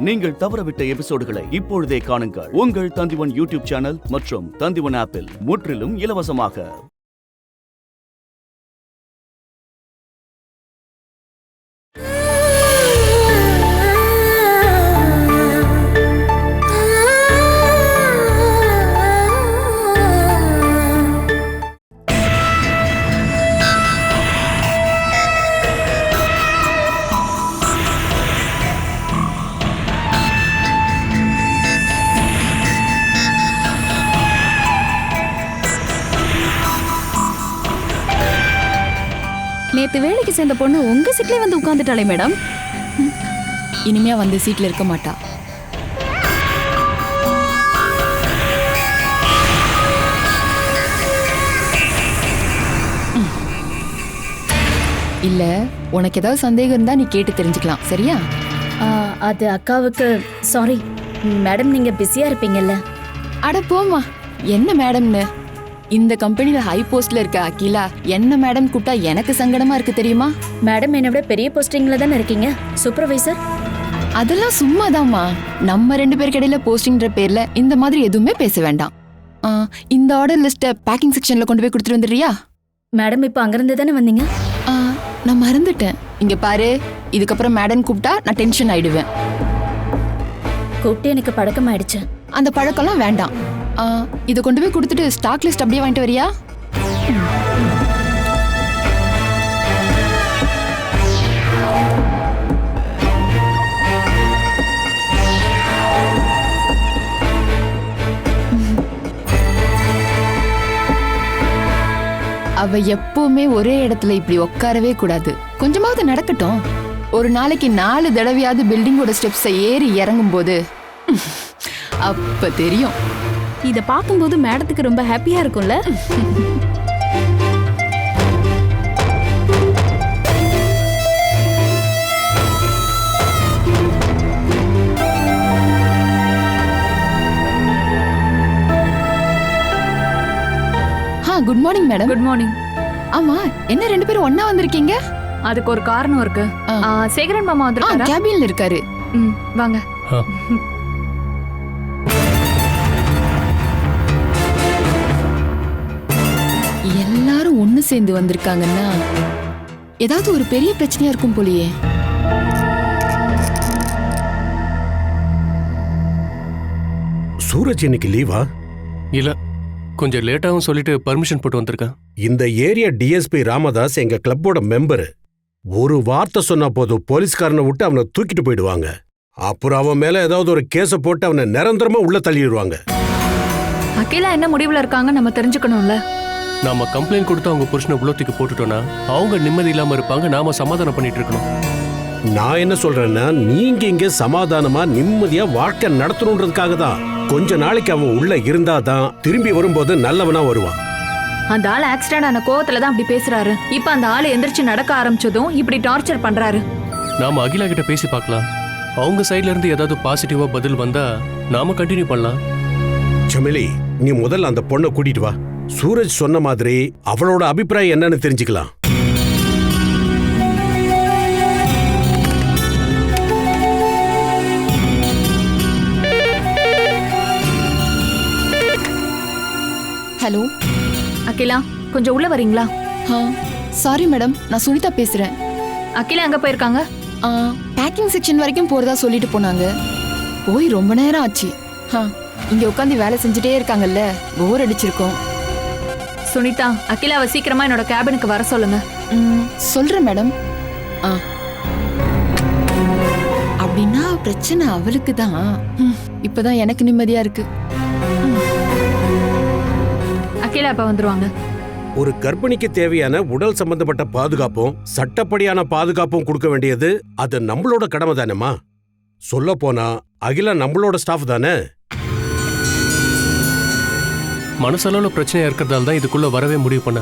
நீங்கள் தவறவிட்ட எபிசோடுகளை இப்பொழுதே காணுங்கள். உங்கள் தந்திவன் யூடியூப் சேனல் மற்றும் தந்திவன் ஆப்பில் முற்றிலும் இலவசமாக. நேத்து வேலைக்கு சேர்ந்த பொண்ணு உங்க சீட்லயே வந்து உட்கார்ந்துட்டாளே மேடம். இனிமே வந்து சீட்ல இருக்க மாட்டா. இல்ல உனக்கு ஏதாவது சந்தேகம் இருந்தா நீ கேட்டு தெரிஞ்சுக்கலாம், சரியா? அது அக்காவுக்கு சாரி மேடம், நீங்க பிஸியா இருப்பீங்கல்ல. அட போமா, என்ன மேடம்னு? இந்த கம்பெனில ஹை போஸ்ட்ல இருக்க அகிலா என்ன மேடம் கூப்பிட்டா எனக்கு சங்கடமா இருக்கு தெரியுமா? மேடம் என்னை விட பெரிய போஸ்டிங்ல தானே இருக்கீங்க, சூப்பர்வைசர். அதெல்லாம் சும்மாதாம்மா. நம்ம 2 பேருக்கு இடையில போஸ்டிங்ன்ற பேர்ல இந்த மாதிரி எதுவுமே பேச வேண்டாம். இந்த ஆர்டர் லிஸ்ட்டை பேக்கிங் செக்ஷன்ல கொண்டு போய் கொடுத்துட்டு வந்துடுறியா? மேடம் இப்போ அங்கிருந்து தானே வந்தீங்க? நான் மறந்துட்டேன். இங்க பாரு, இதுக்கப்புறம் மேடம் கூப்பிட்டா நான் டென்ஷன் ஆயிடுவேன். கூப்பிட்டு எனக்கு பழக்கம் ஆயிடுச்சு. அந்த பழக்கம்லாம் வேண்டாம். இதை கொண்டு போய் கொடுத்துட்டு ஸ்டாக் லிஸ்ட் அப்படியே வாங்கிட்டு வரியா? அவ எப்பவுமே ஒரே இடத்துல இப்படி உட்காரவே கூடாது. கொஞ்சமாவது நடக்கட்டும். ஒரு நாளைக்கு 4 தடவையாவது பில்டிங்கோட ஸ்டெப்ஸை ஏறி இறங்கும் போது அப்ப தெரியும். இத பார்க்கும்போது மேடத்துக்கு ரொம்ப ஹாப்பியா இருக்கும்ல. Good morning madam. Good morning. ஆமா, என்ன 2 பேரும் ஒண்ணா வந்திருக்கீங்க? அதுக்கு ஒரு காரணம் இருக்கு. சேகரன் மாமா வந்திருக்காரா? கேபின்ல இருக்காரு. வாங்க. எல்லாரும் ஒண்ணு சேர்ந்து வந்திருக்காங்கன்னா ஏதாவது ஒரு பெரிய பிரச்சனையா இருக்கும் போலியே. சூரஜ் இன்னைக்கு லீவா? இல்ல, கொஞ்சம் லேட்டாவும் சொல்லிட்டு பர்மிஷன் போட்டு வந்திருக்கேன். இந்த ஏரியா டிஎஸ்பி ராமதாஸ் எங்க கிளப்போட மெம்பரு. ஒரு வார்த்தை சொன்னா போதும் போலீஸ்காரனை விட்டு அவனை தூக்கிட்டு போயிடுவாங்க. அப்புறம் அவன் மேல ஏதாவது ஒரு கேஸ போட்டு அவனை நிரந்தரமா உள்ள தள்ளிடுவாங்க. அகிலா என்ன முடிவுல இருக்காங்க நம்ம தெரிஞ்சுக்கணும்ல. நாம கம்ப்ளைண்ட் கொடுத்து அவங்க புருஷனை உள்ளத்துக்கு போட்டுட்டோம்னா அவங்க நிம்மதி இல்லாம இருப்பாங்க. நாம சமாதானம் பண்ணிட்டு இருக்கணும். நான் என்ன சொல்றேன்னா, நீங்க இங்க சமாதானமா நிம்மதியா வாழ்க்கை நடத்தணுன்றதுக்காக தான். கொஞ்ச நாளைக்கு அவன் உள்ள இருந்தாதான் திரும்பி வரும்போது நல்லவனா வருவான். அந்த ஆள் ஆக்சிடென்ட் ஆன கோவத்துல தான் அப்படி பேசுறாரு. இப்ப அந்த ஆள் எந்திரிச்சு நடக்க ஆரம்பிச்சதும் இப்படி டார்ச்சர் பண்றாரு. நாம அகிலா கிட்ட பேசி பார்க்கலாம். அவங்க சைட்ல இருந்து ஏதாவது பாசிட்டிவா பதில் வந்தா நாம கண்டினியூ பண்ணலாம். ஜமிலி, நீ முதல்ல அந்த பொண்ணை கூட்டிட்டு வா. சூரஜ் சொன்ன மாதிரி அவளோட அபிப்பிராயம் என்னன்னு தெரிஞ்சுக்கலாம். ஹலோ அகிலா, கொஞ்சம் உள்ள வரீங்களா? சாரி மேடம், நான் சுனிதா பேசுறேன். அகிலா எங்க போயிருக்காங்க? பேக்கிங் செக்ஷன் வரைக்கும் போறதா சொல்லிட்டு போனாங்க. போய் ரொம்ப நேரம் ஆச்சு. இங்க உட்காந்து வேலை செஞ்சுட்டே இருக்காங்கல்ல, போர் அடிச்சிருக்கோம். சுனிதா, அகிலாவை சீக்கிரமா என்னோட கேபினுக்கு வர சொல்லுங்க. சொல்றேன் மேடம். அப்படின்னா பிரச்சனை அவளுக்கு தான். இப்பதான் எனக்கு நிம்மதியா இருக்கு. அகிலா இப்ப வந்துருவாங்க. ஒரு கர்ப்பிணிக்கு தேவையான உடல் சம்பந்தப்பட்ட பாதுகாப்பும் சட்டப்படியான பாதுகாப்பும் கொடுக்க வேண்டியது அது நம்மளோட கடமை தானேமா. சொல்ல போனா அகிலா நம்மளோட ஸ்டாஃப் தானே. மனசளவுல பிரச்சனையா இருக்கிறதால தான் இதுக்குள்ள வரவே முடிவு பண்ண.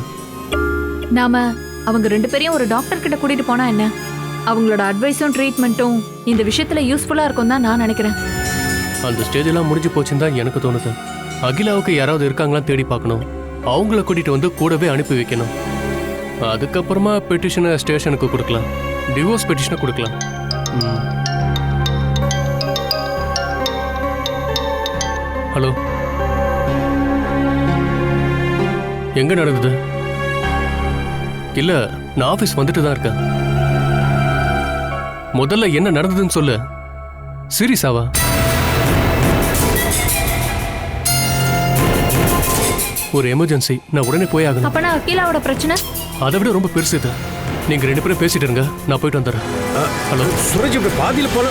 நாம அவங்க 2 பேரையும் ஒரு டாக்டர் கிட்ட கூட்டிட்டு போனா என்ன? அவங்களோட அட்வைஸும் ட்ரீட்மெண்ட்டும் இந்த விஷயத்துல யூஸ்ஃபுல்லா இருக்கும் தான் நான் நினைக்கிறேன். அந்த ஸ்டேஜ் எல்லாம் முடிஞ்சு போச்சுன்னு தான் எனக்கு தோணுது. அகிலாவுக்கு யாராவது இருக்காங்களா தேடி பார்க்கணும். அவங்கள கூட்டிட்டு வந்து கூடவே அனுப்பி வைக்கணும். அதுக்கப்புறமா பெட்டிஷனை ஸ்டேஷனுக்கு கொடுக்கலாம். டிவோர்ஸ் பெட்டிஷனை கொடுக்கலாம். ஹலோ, எங்க நடந்தது? இல்ல, நான் ஆபீஸ் வந்துட்டு தான் இருக்கேன். முதல்ல என்ன நடந்ததுன்னு சொல்லு. சீரியஸாவா? ஒரு எமர்ஜென்சி, நான் உடனே போய் ஆகணும். அப்பனா அகிலாவோட பிரச்சனை? அதை விட ரொம்ப பெருசு இது. நீங்க 2 பேரும் பேசிட்டு இருங்க, நான் போயிட்டு வந்துடுறேன். ஹலோ சுரேஷ், இப்படி பாதியில போல.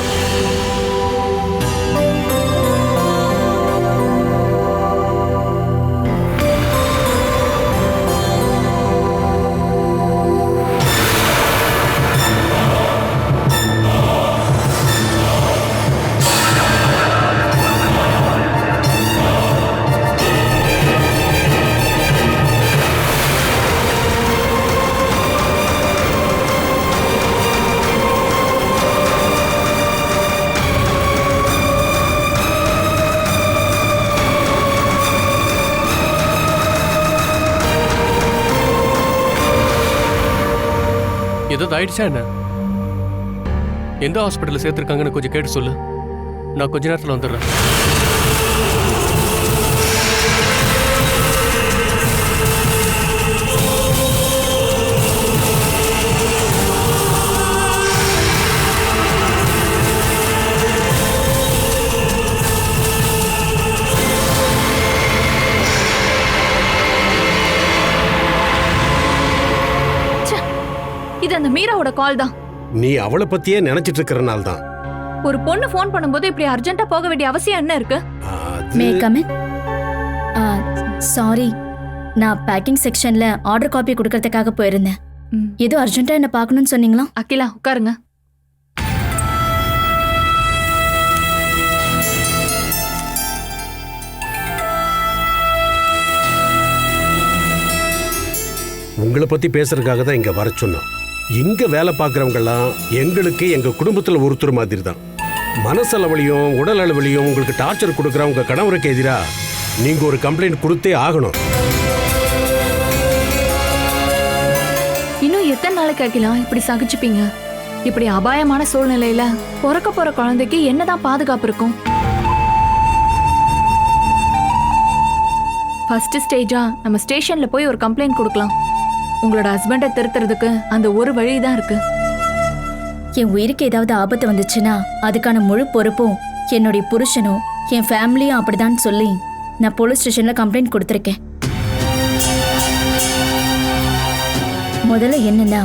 ஏதாவது ஆயிடுச்சா என்ன? எந்த ஹாஸ்பிட்டல்ல சேர்த்திருக்காங்கன்னு கொஞ்சம் கேட்டு சொல்லு. நான் கொஞ்ச நேரத்தில் வந்துடுறேன். இது அந்த மீராவோட கால் தான். நீ அவளை பத்தியே நினைச்சிட்டு இருக்கிறனால தான். ஒரு பொண்ணு ஃபோன் பண்ணும்போது இப்படி அர்ஜென்ட்டா போக வேண்டிய அவசியம் என்ன இருக்கு? May come in? சாரி, நான் பேக்கிங் செக்ஷன்ல ஆர்டர் காப்பி கொடுக்கறதுக்காக போயிருந்தேன். ஏதோ அர்ஜென்ட்டா என்ன பார்க்கணும்னு சொன்னீங்களா? அகிலா, உட்காருங்க. உங்களை பத்தி பேசுறதுக்காக தான் இங்க வர சொன்னோம். இங்க வேலை பார்க்கறவங்கலாம் எங்களுக்கு எங்க குடும்பத்துல ஒருத்தர் மாதிரி தான். மனசளவுலையும் உடல் அளவுலையும் உங்களுக்கு டார்ச்சர் கொடுக்குற உங்க கணவருக்கு எதிரா நீங்க ஒரு கம்ப்ளைண்ட் கொடுத்தே ஆகணும். இன்னும் எத்தனை நாளைக்கு அகிலா இப்படி சகிச்சுப்பீங்க? இப்படி அபாயமான சூழ்நிலையில பிறக்க போற குழந்தைக்கு என்னதான் பாதுகாப்பு இருக்கும்? ஃபர்ஸ்ட் ஸ்டேஜா நம்ம ஸ்டேஷன்ல போய் ஒரு கம்ப்ளைண்ட் கொடுக்கலாம். உங்களோட ஹஸ்பண்டை திருத்துறதுக்கு அந்த ஒரு வழி தான் இருக்கு. என் உயிருக்கு ஏதாவது ஆபத்து வந்துச்சுன்னா அதுக்கான முழு பொறுப்பும் என்னுடைய புருஷனும் என் ஃபேமிலியும் அப்படிதான் சொல்லி நான் போலீஸ் ஸ்டேஷன்ல கம்ப்ளைண்ட் கொடுத்துருக்கேன். முதல்ல என்னன்னா,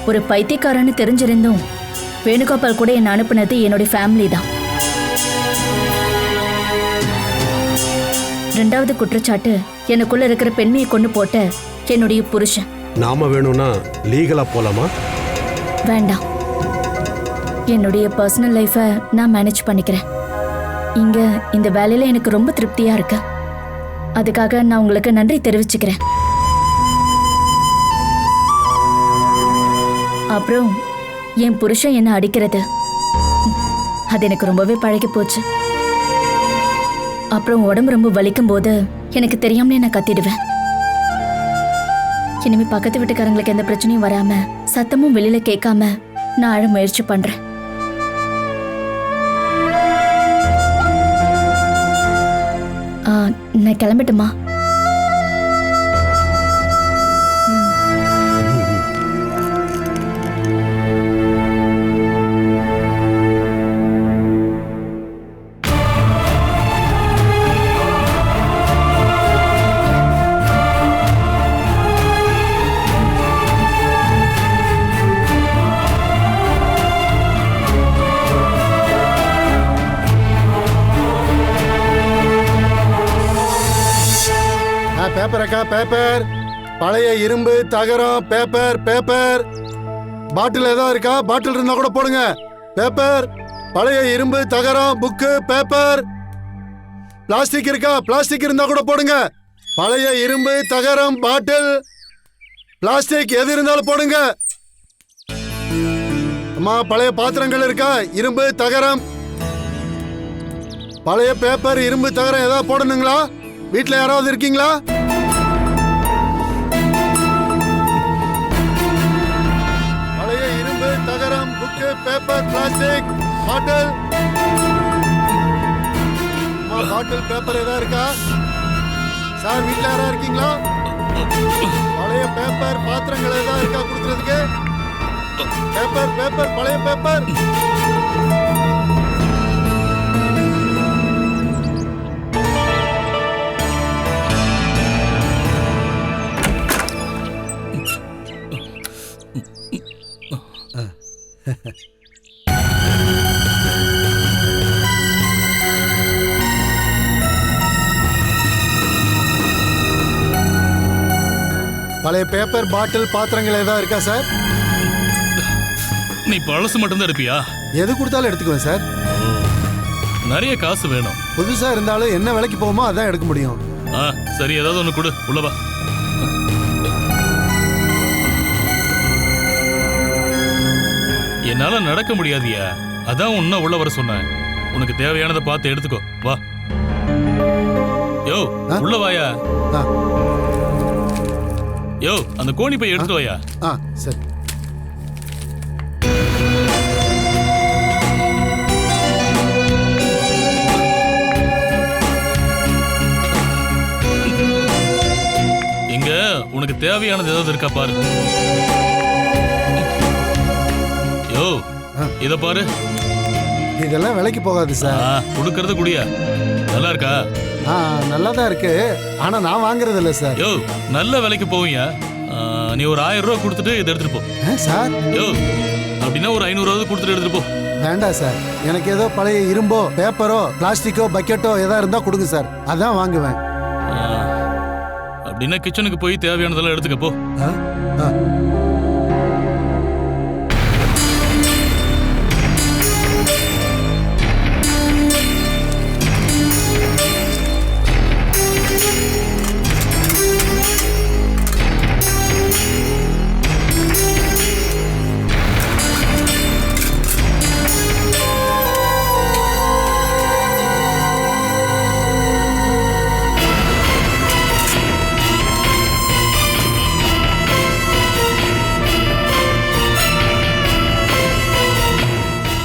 ஒரு பைத்தியக்காரன்னு தெரிஞ்சிருந்தும் வேணுகோபால் கூட என்னை அனுப்புனது என்னுடைய ஃபேமிலி தான். 2வது குற்றச்சாட்டு, எனக்குள்ள இருக்கிற பெண்மையை கொண்டு போட்ட என்னுடைய புருஷன். நாம வேணும்னா லீகலா போலாமா? வேண்டாம், என்னுடைய பர்சனல் லைஃபை நான் மேனேஜ் பண்ணிக்கிறேன். இங்க இந்த வேலையில எனக்கு ரொம்ப திருப்தியா இருக்கு. அதுக்காக நான் உங்களுக்கு நன்றி தெரிவிச்சுக்கிறேன். அப்புறம் என் புருஷன் என்ன அடிக்கிறது, அது எனக்கு ரொம்பவே பழகி போச்சு. அப்புறம் உடம்பு ரொம்ப வலிக்கும் போது எனக்கு தெரியாமலே நான் கத்திடுவேன். இனிமே பக்கத்து வீட்டுக்காரங்களுக்கு எந்த பிரச்சனையும் வராம சத்தமும் வெளியில கேட்காம நான் அழ முயற்சி பண்றேன். நான் கிளம்பட்டுமா? பேப்பர் அக்கா, பேப்பர். பழைய இரும்பு, தகரம், பேப்பர். பேப்பர் பாட்டில் ஏதாவது இருக்கா? பாட்டில் இருந்தா கூட போடுங்க. பேப்பர், பழைய இரும்பு, தகரம், புக்கு, பேப்பர். பிளாஸ்டிக் இருக்கா? பிளாஸ்டிக் இருந்தா கூட போடுங்க. பழைய இரும்பு, தகரம், பாட்டில், பிளாஸ்டிக் எது இருந்தாலும் போடுங்க. அம்மா, பழைய பாத்திரங்கள் இருக்கா? இரும்பு, தகரம், பழைய பேப்பர், இரும்பு, தகரம் ஏதாவது போடணுங்களா? வீட்டுல யாராவது இருக்கீங்களா? பழைய இரும்பு, தகரம், புக்கு, பேப்பர், பிளாஸ்டிக், பாட்டில். பாட்டில் பேப்பர் ஏதாவது இருக்கா சார்? வீட்டுல யாரா இருக்கீங்களா? பழைய பேப்பர் பாத்திரங்கள் ஏதாவது இருக்கா கொடுக்கறதுக்கு? பேப்பர் பேப்பர் பழைய பேப்பர். பழைய பேப்பர் பாட்டில் பாத்திரங்கள் ஏதாவது இருக்கா சார்? நீ பழசு மட்டும்தான் எடுப்பியா? எது கொடுத்தாலும் எடுத்துக்குவேன் சார். நிறைய காசு வேணும். புதுசா இருந்தாலும் என்ன விலைக்கு போகுமோ அதான் எடுக்க முடியும். சரி, ஏதாவது ஒண்ணு கொடு, உள்ளவா. என்னால நடக்க முடியாதியா, அதான் உன்ன உள்ள வர சொன்னேன். உனக்கு தேவையானதை பார்த்து எடுத்துக்கோ, வா. யோ, உள்ள வாயா. யோ, அந்த கோணி பை எடுத்து வாயா. சரி. இங்க உனக்கு தேவையானது ஏதாவது இருக்கா பாரு. யோ, இத பாரு. இதெல்லாம் விலைக்கு போகாது சார். கொடுக்கறது குடியா. நல்லா இருக்கா? நல்லா தான் இருக்கு. ஆனா நான் வாங்குறது இல்ல சார். யோ, நல்ல விலைக்கு போவியா? நீ ஒரு 1000 ரூபாய் கொடுத்துட்டு இதை எடுத்துட்டு போ. சார், யோ, அப்படின்னா ஒரு 500 ரூபாய் கொடுத்துட்டு எடுத்துட்டு போ. வேண்டாம் சார், எனக்கு ஏதோ பழைய இரும்போ பேப்பரோ பிளாஸ்டிக்கோ பக்கெட்டோ ஏதா இருந்தா கொடுங்க சார், அதான் வாங்குவேன். அப்படின்னா கிச்சனுக்கு போய் தேவையானதெல்லாம் எடுத்துக்க போ.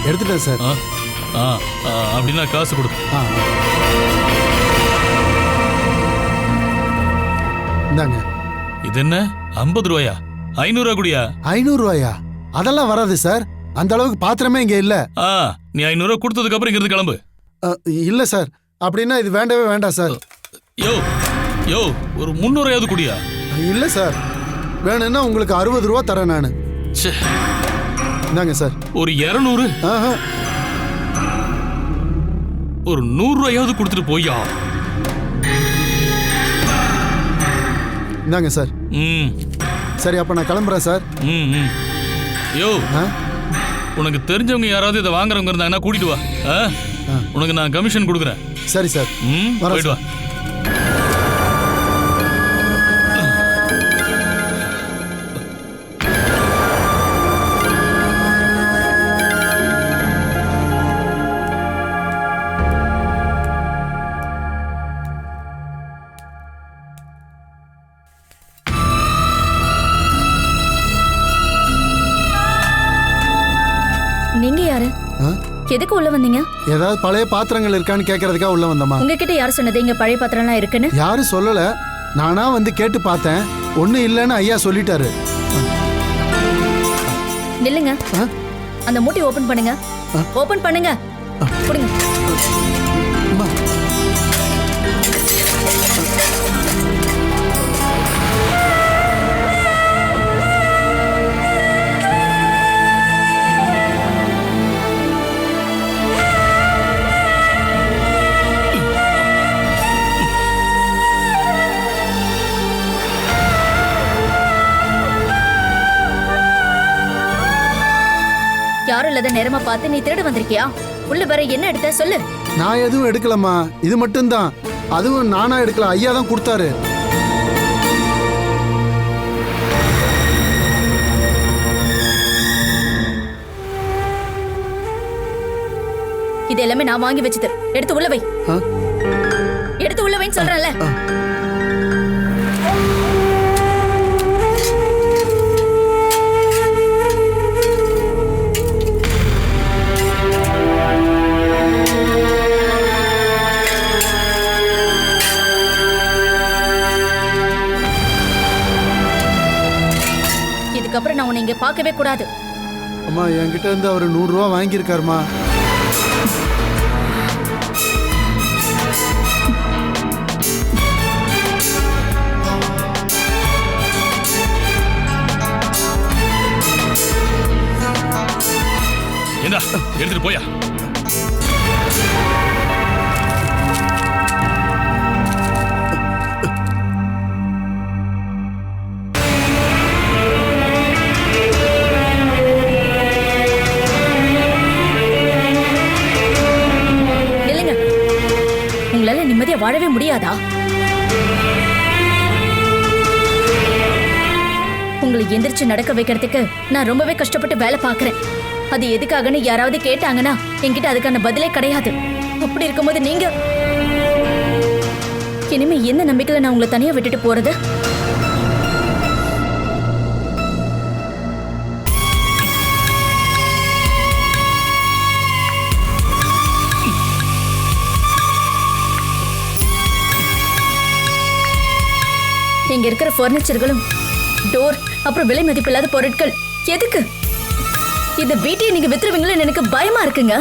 எடுத்துட்டேன் சார். அப்படின்னா காசு கொடு. இந்தாங்க. இது என்ன 50 ரூபாயா? 500 ரூபாய் குடியா. 500 ரூபாயா? அதெல்லாம் வராது சார், அந்த அளவுக்கு பாத்திரமே இங்க இல்ல. நீ 500 ரூபாய் கொடுத்ததுக்கு அப்புறம் இங்கிருந்து கிளம்பு. இல்ல சார், அப்படின்னா இது வேண்டவே வேண்டாம் சார். யோ யோ, ஒரு 300 ரூபாயாவது குடியா. இல்ல சார், வேணும்னா உங்களுக்கு 60 ரூபா தரேன் நானு. இந்தாங்க சார். ஒரு 200. ஒரு 100 ரூபாயாவது கொடுத்துட்டு போயா. இந்தாங்க சார். சரி, அப்ப நான் கிளம்புறேன் சார். யோ, உனக்கு தெரிஞ்சவங்க யாராவது இதை வாங்குறவங்க இருந்தாங்கன்னா கூட்டிட்டு வா. உனக்கு நான் கமிஷன் கொடுக்குறேன். சரி சார், போயிட்டு வா. நீங்க யாரு? எதுக்கு உள்ள வந்தீங்க? ஏதாவது பழைய பாத்திரங்கள் இருக்கான்னு கேக்குறதுக்காக உள்ள வந்தமா. உங்ககிட்ட யார் சொன்னது இங்க பழைய பாத்திரம்லாம் இருக்குன்னு? யாரும் சொல்லல, நானா வந்து கேட்டு பார்த்தேன். ஒண்ணு இல்லைன்னு ஐயா சொல்லிட்டாரு. நில்லுங்க, அந்த மூட்டை ஓபன் பண்ணுங்க. ஓபன் பண்ணுங்க. கொடுங்க. யாரும் இல்லாத நேரமா பார்த்து நீ திருட வந்திருக்கியா? உள்ள வேற என்ன எடுத்த சொல்லு. நான் எதுவும் எடுக்கலம்மா, இது மட்டும்தான். அதுவும் நானா எடுக்கல, ஐயா தான் கொடுத்தாரு. இது எல்லாமே நான் வாங்கி வச்சது. எடுத்து உள்ள வை. எடுத்து உள்ள வைன்னு சொல்றேன்ல. இங்க பார்க்கவே கூடாது. அம்மா என்கிட்ட இருந்து அவர் 100 ரூபா வாங்கியிருக்காருமா. ஏண்டா எடுத்துட்டு போயா. இல்லைங்க, உங்களால நிம்மதியா வாழவே முடியாதா? உங்களை எந்திரிச்சு நடக்க வைக்கிறதுக்கு நான் ரொம்பவே கஷ்டப்பட்டு வேலை பார்க்கறேன். அது எதுக்காகன்னு யாராவது கேட்டாங்கன்னா என்கிட்ட அதுக்கான பதிலே கிடையாது. அப்படி இருக்கும்போது நீங்க இனிமே எந்த நம்பிக்கையில நான் உங்களை தனியா விட்டுட்டு போறது? இங்க இருக்கிற பர்னிச்சர்களும் டோர் அப்புறம் விலை மதிப்பில்லாத பொருட்கள் எதுக்கு? இந்த வீட்டையை நீங்க வித்துருவீங்களன்னு எனக்கு பயமா இருக்குங்க.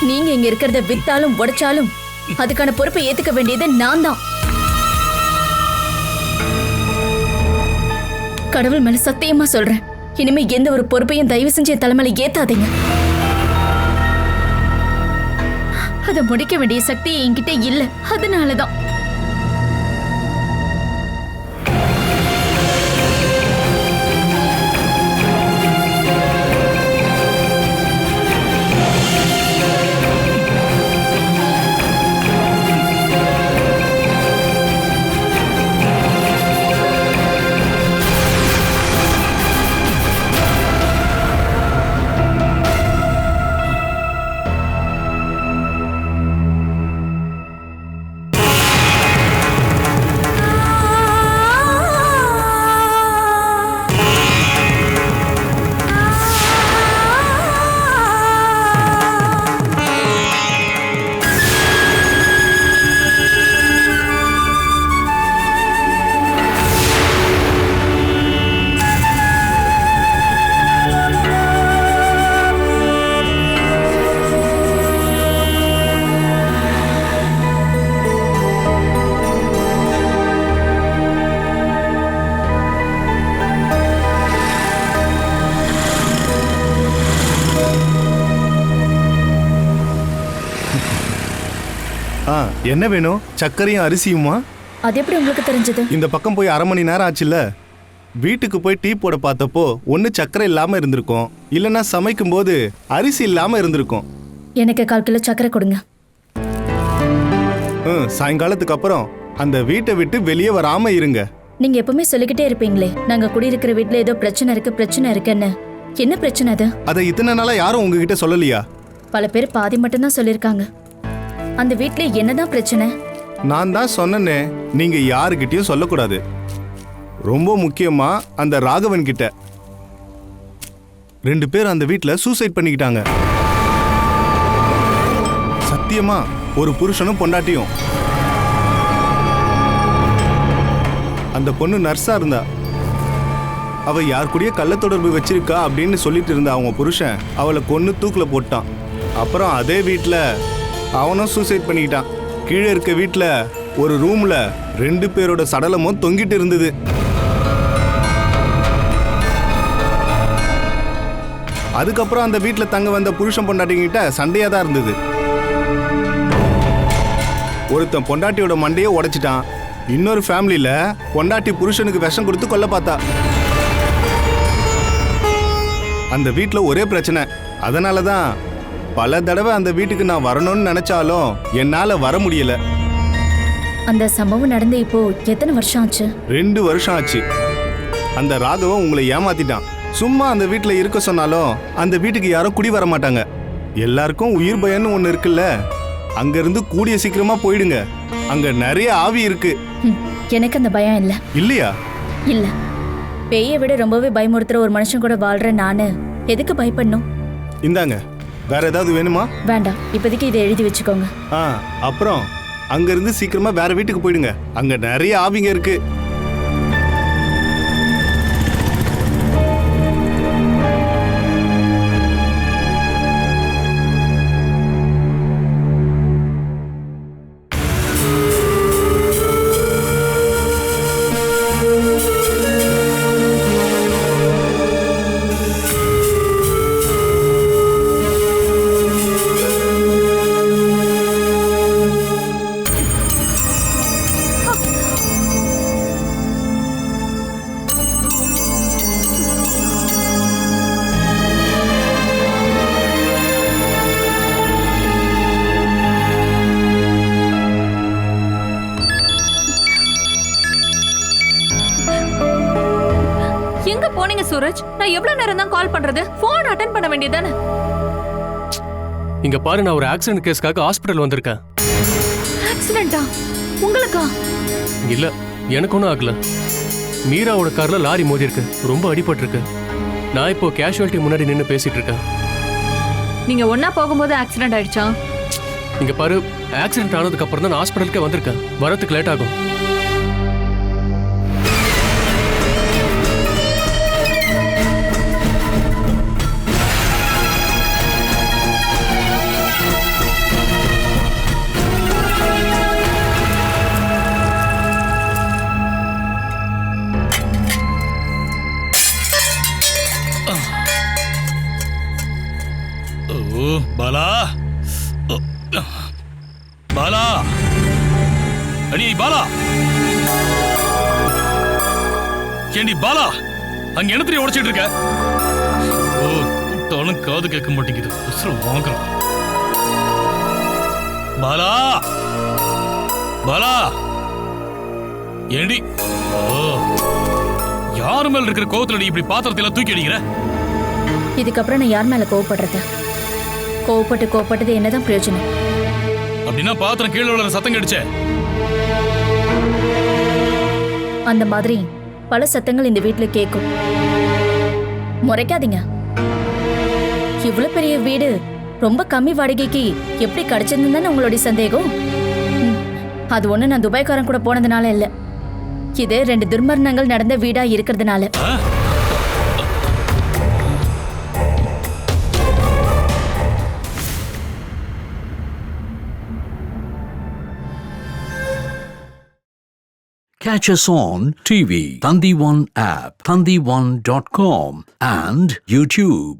நீங்க இங்க இருக்கிறத வித்தாலும் உடைச்சாலும் அதுக்கான பொறுப்பை ஏத்துக்க வேண்டியது நான் தான். கடவுள் மேல சத்தியமா சொல்றேன், இனிமே எந்த ஒரு பொறுப்பையும் தயவு செஞ்சு என் தலைமையில ஏத்தாதீங்க. அதை முடிக்க வேண்டிய சக்தி என்கிட்ட இல்ல, அதனாலதான். என்ன வேணும்? சர்க்கரையும் அரிசியுமா? அது எப்படி உங்களுக்கு தெரிஞ்சது? இந்த பக்கம் போய் 1/2 மணி நேரம் ஆச்சுல்ல. வீட்டுக்கு போய் டீ போட பார்த்தப்போ ஒன்று சர்க்கரை இல்லாம இருந்திருக்கும், இல்லைன்னா சமைக்கும் போது அரிசி இல்லாம இருந்திருக்கும். எனக்கு 1/4 கிலோ சர்க்கரை கொடுங்க. சாயங்காலத்துக்கு அப்புறம் அந்த வீட்டை விட்டு வெளியே வராம இருங்க. நீங்க எப்பவுமே சொல்லிக்கிட்டே இருப்பீங்களே, நாங்க குடியிருக்கிற வீட்டுல ஏதோ பிரச்சனை இருக்குன்னு. என்ன பிரச்சனை அது? அதை இத்தனை நாளா யாரும் உங்ககிட்ட சொல்லலையா? பல பேர் பாதி மட்டும்தான் சொல்லிருக்காங்க. அந்த வீட்ல என்னதான் பிரச்சனை? நான் தான் சொன்னேனே, நீங்க யாருக்கிட்டையும் சொல்லக்கூடாது. ரொம்ப முக்கியமா அந்த ராகவன் கிட்ட. 2 பேர் அந்த வீட்ல சூசைட் பண்ணிக்கிட்டாங்க. சத்தியமா, ஒரு புருஷனும் பொண்டாட்டியும். அந்த பொண்ணு நர்ஸா இருந்தா. அவ யார் கூடயே கள்ள தொடர்பு வச்சிருக்கா அப்படின்னு சொல்லிட்டு இருந்த அவங்க புருஷன் அவளை கொன்னு தூக்குல போட்டான். அப்புறம் அதே வீட்ல அவனும் சூசைட் பண்ணிக்கிட்டான். கீழே இருக்க வீட்ல ஒரு ரூம்ல 2 பேரோட சடலமும் தொங்கிட்டு இருந்தது. அதுக்கப்புறம் அந்த வீட்ல தங்க வந்த புருஷன் பொண்டாட்டிங்கிட்ட சண்டையா தான் இருந்தது. ஒருத்தன் பொண்டாட்டியோட மண்டையை உடைச்சிட்டான். இன்னொரு ஃபேமிலியில பொண்டாட்டி புருஷனுக்கு விஷம் கொடுத்து கொல்ல பார்த்தா. அந்த வீட்ல ஒரே பிரச்சனை. அதனாலதான் பல தடவை அந்த வீட்டுக்கு நான் வரணும்னு நினைச்சாலும் என்னால வர முடியல. அந்த சம்பவம் நடந்து இப்போ எத்தனை வருஷம் ஆச்சு? 2 வருஷம் ஆச்சு. அந்த ராகவன் உங்களை ஏமாத்திட்டான். சும்மா அந்த வீட்டுல இருக்க சொன்னாலும் அந்த வீட்டுக்கு யாரும் குடி வர மாட்டாங்க. எல்லாருக்கும் உயிர் பயம்னு ஒண்ணு இருக்குல்ல, அங்க இருந்து கூடிய சீக்கிரமா போயிடுங்க. அங்க நிறைய ஆவி இருக்கு. எனக்கு அந்த பயம் இல்ல. இல்லையா? இல்ல. பேயை விட ரொம்பவே பயமுறுத்துற ஒரு மனுஷன் கூட வாழ்ற நானு எதுக்கு பயப்படணும்? இந்தாங்க, வேற ஏதாவது வேணுமா? வேண்டாம், இப்போதைக்கு இதை எழுதி வச்சுக்கோங்க. அப்புறம் அங்க இருந்து சீக்கிரமா வேற வீட்டுக்கு போயிடுங்க. அங்க நிறைய ஆவிங்க இருக்கு. சூரஜ், நான் எவ்வளவு நேரம் தான் கால் பண்றது? போன் அட்டென்ட் பண்ண வேண்டியதானே? இங்க பாரு, நான் ஒரு ஆக்சிடென்ட் கேஸ்க்காக ஹாஸ்பிட்டல் வந்திருக்கேன். ஆக்சிடென்ட்டா? உங்களுக்கா? இல்ல, எனக்கு ஒன்றும் ஆகல. மீராவோட கார்ல லாரி மோதி இருக்கு, ரொம்ப அடிபட்டிருக்கு. நான் இப்போ கேஷுவாலிட்டி முன்னாடி நின்று பேசிட்டு இருக்கேன். நீங்க ஒன்னா போகும்போது ஆக்சிடென்ட் ஆயிடுச்சா? இங்க பாரு, ஆக்சிடென்ட் ஆனதுக்கு அப்புறம் தான் நான் ஹாஸ்பிட்டலுக்கே வந்திருக்கேன். வரதுக்கு லேட் ஆகும். ஓ பாலா, பாலா, அடி பாலா, ஏண்டி பாலா, அங்க என்ன தெரிய உடைச்சிட்டு இருக்க? ஓ, கூட்டாலும் காது கேட்க மாட்டேங்குது. உசுரம் வாங்குறான். பாலா, பாலா, ஏண்டி? ஓ, யாரு மேல இருக்கிற கோவத்துல நீ இப்படி பாத்திரத்தை எல்லாம் தூக்கி அடிக்கிற? இதுக்கப்புறம் நான் யார் மேல கோவப்படுறது? கோவப்பட்டது என்னதான் பிரயோஜனம்? அப்படின்னா பாத்திரம் கீழே விழுற சத்தம் கேட்டுச்சே. அந்த மாதிரி பல சத்தங்கள் இந்த வீட்டுல கேட்கும். முறைக்காதீங்க. இவ்வளவு பெரிய வீடு ரொம்ப கம்மி வாடகைக்கு எப்படி கிடைச்சதுன்னு தானே உங்களுடைய சந்தேகம்? அது ஒண்ணு நான் துபாய்க்காரன் கூட போனதுனால இல்ல, இது 2 துர்மரணங்கள் நடந்த வீடா இருக்கிறதுனால. Catch us on TV, Thandivan app, thandivan.com and YouTube.